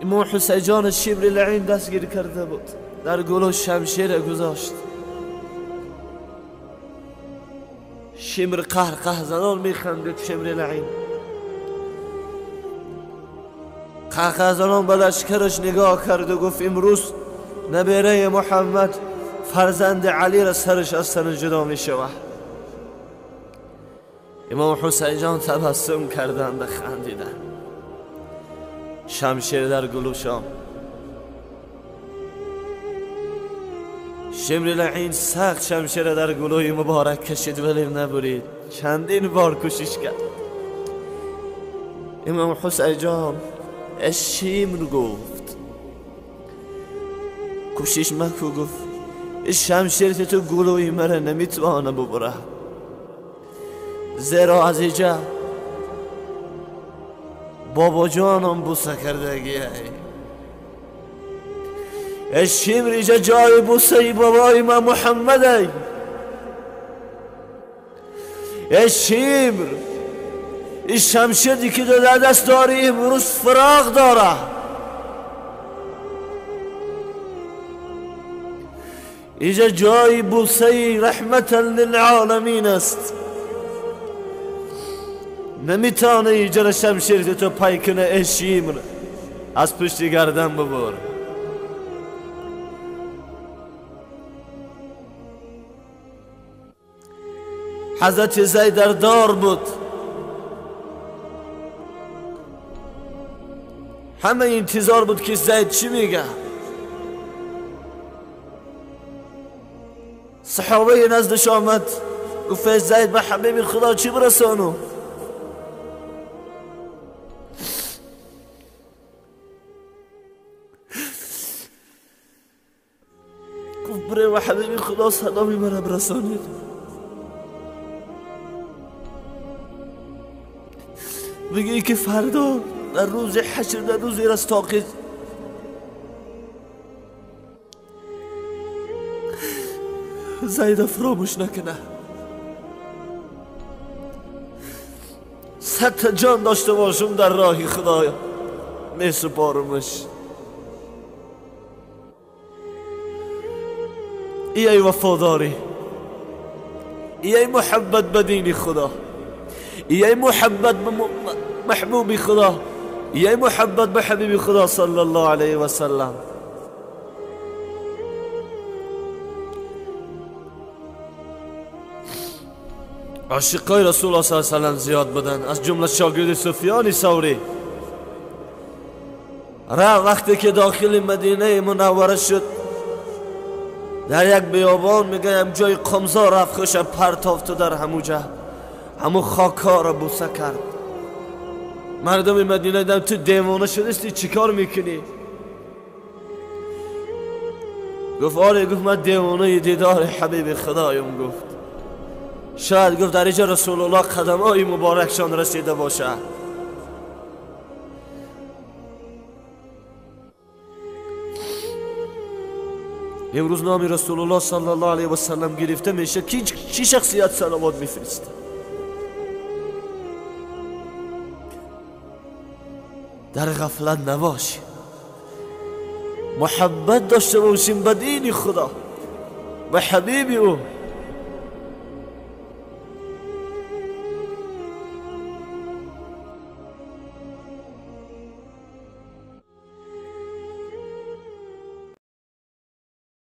امام حسین جان شمر لعین دستگیر کرده بود، در گلو شمشیر گذاشت. شمر قهقه زنان میخندید. شمر لعین قهقه زنان به لشکرش نگاه کرد و گفت امروز نبیره محمد فرزند علی را سرش از تن جدا می شود. امام حسین جان تبسم کردند، خندیدند. شمشیر در گلوشان. شمر لعین سخت شمشیر در گلوی مبارک کشید ولی نبرید. چندین بار کوشش کرد. امام حسین جان شمر گفت کوشش مکو. گفت شمشیر تو گلوی مرا نمیتوانه ببره، زیرا از اینجا بابا جانم بوسه کردگیه. شمر اینجا جای بوسه بابای من محمده. شمر این شمشیری که در دست داری امروز فراغ داره. اینجا جای بوسه رحمتا للعالمین است. نمیتونه اینجا شمشیر تو پای کنه. شمر از پشت گردن ببر. حضرت زید در دار بود. همه انتظار بود که زید چی میگه. صحابه نزدش آمد، گفت زید به حبیب خدا چی برسانو؟ گفت بره و حبیب خدا سلامی مرا برسانید. بگی که فردا در روز حشر، در روز رستاقی زید فراموش نکنه. 100 جان داشته باشم در راه خدایا میسپارمش. ای وفاداری، ای محبت به دین خدا، ای محبت به محبوب خدا، ای محبت به حبیب خدا صلی الله علیه و سلم. عاشقای رسول الله صلی الله علیه و سلم زیاد بودن، از جمله شاگرد سفیان ثوری. وقتی که داخل مدینه منوره شد، در یک بیابان میگه جای قمزا رفت، خوش پرتافت در هموجه همو خاکا را بوسه کرد. مردم مدینه دیدن تو دیوانه شدستی، چی کار میکنی؟ گفت آره. گفت من دیوانه دیدار حبیب خدایم. گفت شاید گفت در اینجا رسول الله قدمای مبارکشان رسیده باشه. امروز نام رسول الله صلی الله علیه و سلم گرفته میشه، چی شخصیت صلوات میفرسته؟ در غفلت نباشیم، محبت داشته باشیم به دین خدا، به حبیب او.